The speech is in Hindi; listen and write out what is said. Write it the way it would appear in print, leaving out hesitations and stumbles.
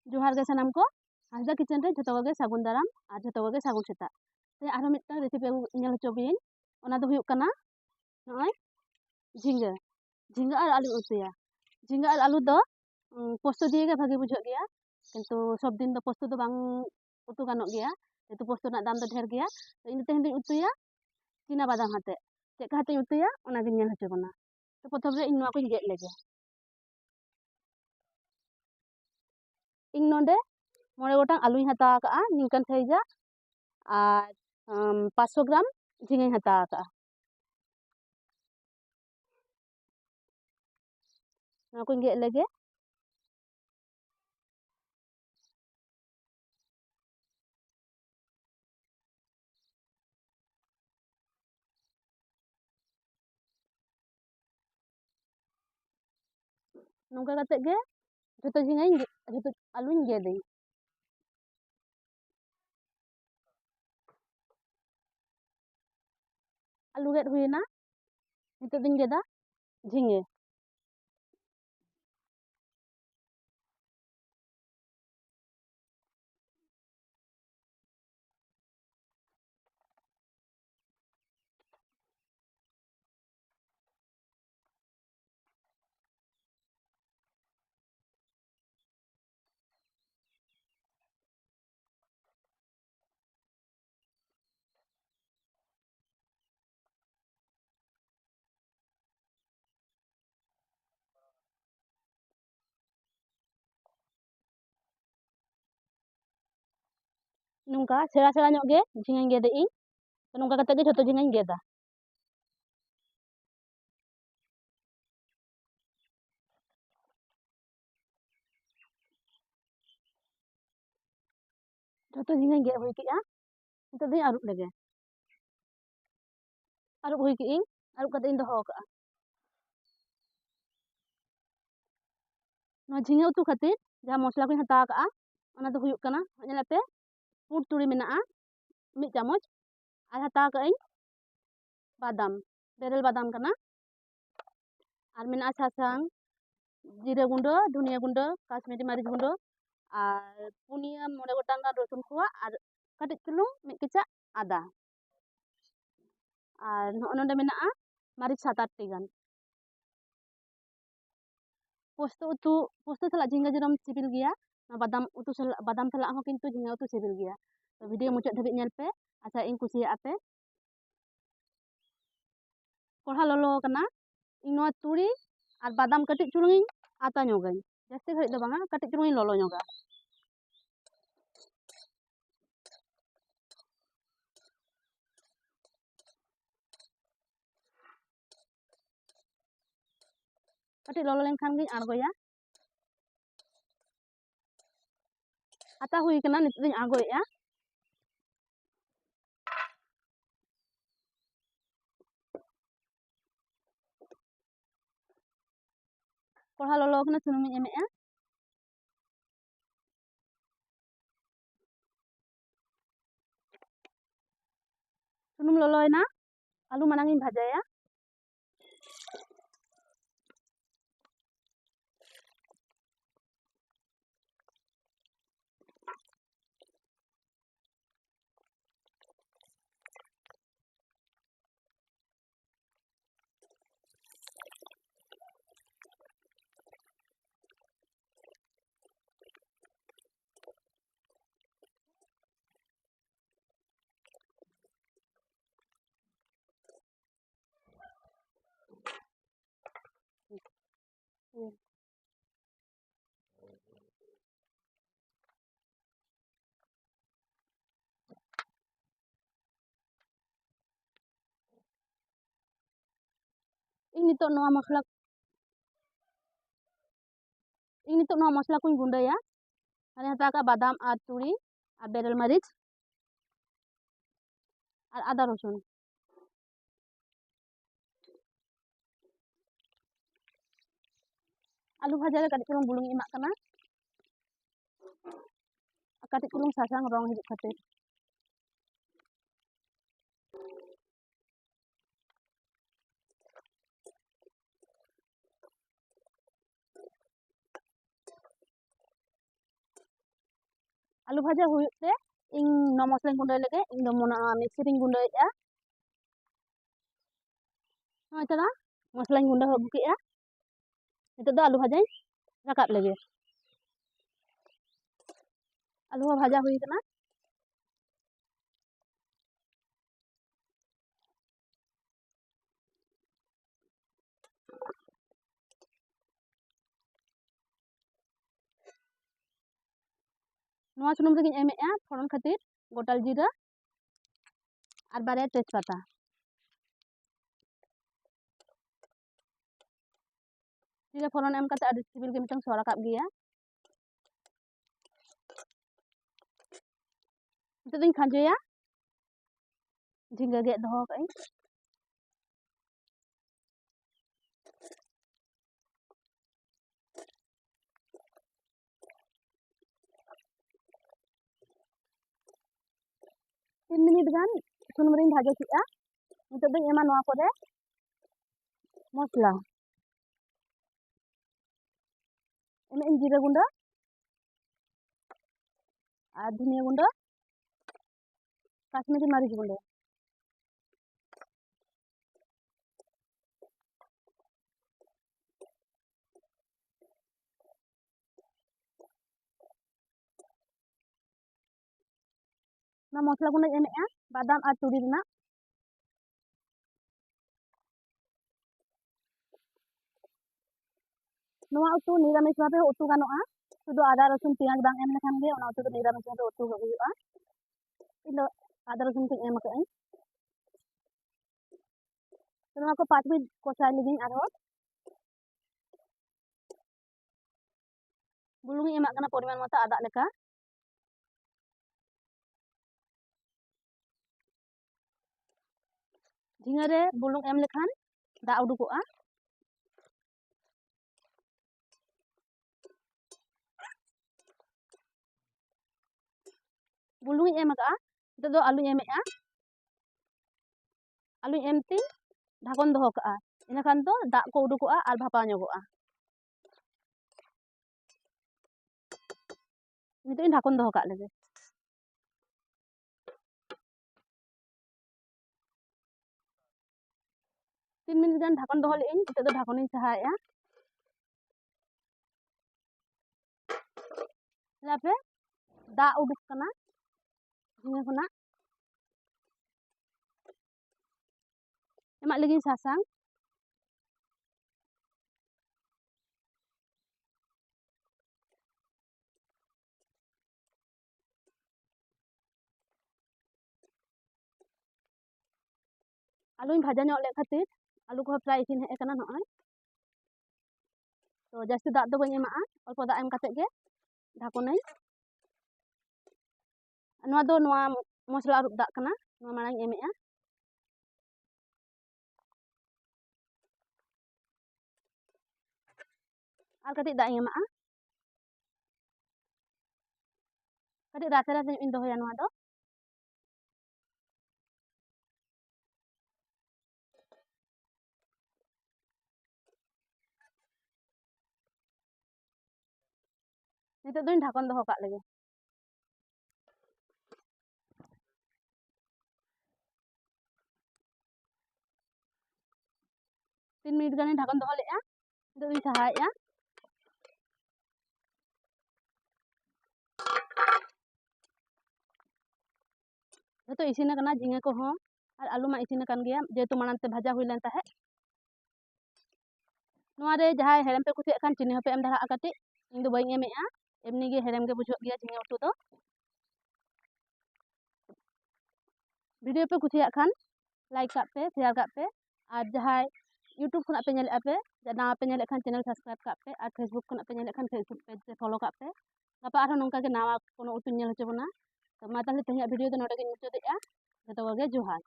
जोहार गे सानाम को हासदा किचन रे जतो गे सागुन दाराम और जतो गे सागुन सेता ते आरो मिटटां रेसिपि नेल होचो बेन ओना दो हुयुक कना नय झिंगा झिंगा और आलू उतुया झिंगा और आलू दो पोस्तो दिए गे भागे बुझो गया किंतु सब दिन दो पोस्तो दो बांग उतु गानोग गया जेतु पोस्तो ना दाम दो ढेर गया तो इन तेहन दिन उतुया चीना बादाम हाते चेक का हाते उतुया ओना गे नेल होचो बना तो प्रथम रे इन नोआ को गेट लेगे इन नोंडे मोड़े गोटांग आलू हता का निंकन साइजा और 500 ग्राम झिंगा हता का नोआ को गेट लेगे नौका कते गे जतो झिंगा जतो आलू गेदे आलू गेद हुईना नितो दिन गेदा झिंगे नौका सेरा सेरा ᱧᱚᱜ गे झिंगा गेदे ᱤᱧ नौका कते गे जतो झिंगा गेदा जतो झिंगा गेद हुई किया नितो दिन आरुब लेगे आरुब हुई की आरुब कते इन दोहो का नो झिंगा उतु खातिर जहां मसला को हता का ओना दो हुयुक कना नेलापे पुर तुड़ी मेना मिद चामच और हता का बादाम बेरेल बादाम कना और मेना सासांग जीरा गुंडो धनिया गुंडो काश्मीरी मरीच गुंडो और पुनिया मोड़े गोटांग रसुन खुआ और कटिज चुलुंग मिद केचा आदा और नोंडे मेना मरीच 7-8 गान पोस्तो साला झिंगा जरम सिबिल गया बादाम उतु साला बादाम साला हो किंतु झिंगा उतु सिबिल गया तो वीडियो मुचाद धाबि नेल पे आशा इन कुसिया आपे कोढ़ा ललो कना इन नोआ तुड़ी और बादाम कटिज चुलुंग आता ñoगाई जास्ती घड़ी दो बांगा कटिज चुलुंग ललो ñoगा कटिज ललो लेनखान गी आड़गोया आता हुई कना नित दिन आड़गोया कोढ़ा ललो कना सुनुम एमेआ सुनुम ललोयना आलू मानांग इन भाजाया इन नितो नोआ मसला को गुंडया अरे हता का बादाम और तुड़ी और बेरल मरीच और आदा रसुन आलू भाजा रे कटिज चुलुंग बुलुंग एमा कना कटिज चुलुंग सासांग रंग हिजुग खातिर आलू भाजा हुई ते इन नौ मसला गुंडा लगे इन दो मोना मिक्सर इन गुंडा या हाँ चला मसला गुंडा हो बुके या itu do आलू भाजा rakap lagi आलू भाजा हुई kana नवा सुनुम रगिन एमेया फोरन खातिर गोटाल जीरा और बारे तेजपाता जीरा फोरन एम kata ada sibil ge mitang suara kap gया itu ding khanjaya jingga ge doho kai तीन मिनट गान सुनुम ring bhaja ki'a itu ding ema noa kore मसला एमे इन जीरा गुंडा और धनिया गुंडा काश्मीरी मरीच गुंडा ना मसला गुंडा एमेया बादाम और तुरी रना नवा उतु निरामिस भाबे उतु गानोआ सुदु आदा रसुन पियाज बांग एम लेखान गे ओना उतु दो निरामिस भाबे उतु हुयुआ इन दो आदा रसुन को एम कई तो नवा को 5 मिनट कोसाय लिगिन आरो बुलुंग एमा kana परिमाण मतो आदा लेका झिंगा रे बुलुंग एम लेखान दा उडुकोआ बुलुंग एम का itu do आलू एमेआ आलू एमती ढाकन दोहो का ina kan do dak ko udukoa ar bhapa nyogoa itu in ढाकन दोहो का lege 3 मिनट गान ढाकन दोहो लेइन itu do ढाकन in sahaया lape dak uduk kana झिंगा खुना emak lagi sasang आलू इन भाजा nyok le khatir आलू को फ्राई इसिन हे kana noy तो जास्ती dak do bani emaa अल्प dak em kate ge ढाकनai नवा दो नवा मसला रुप dak kana नवा मांग एमेआ और कति dak एmaa कति rasa rasa इन दोहोया नवा दो नितो दोइन ढाकन दोहो का lege 3 मिनट गाने ढाकन दोहो लेआ नितो दोइन sahaया जतो इसिन kana झिंगा को हो और आलू मा इसिन kan gया जेतु मानन ते भाजा हुई लेन ताहे नवा रे जहाय हेरम पे कुसिया kan चिनी हपे एम दहा कति इन दो बाई एमेआ एमनी गे हेरम गे बुझो गया झिंगा उतु दो वीडियो पे कुसिया kan लाइक का पे शेयर का पे और जहाय यूट्यूब खुना पे नेले पे ना पे नेले kan चैनल सब्सक्राइब का पे और फेसबुक खुना पे नेले kan फेसबुक पेज से फॉलो का पे गपा आरो नोंका के नावा कोनो उतु नेल होचो बना तो मा ताहले तेहया वीडियो दो नोडे गे मुचादेआ जतो गे जोहार।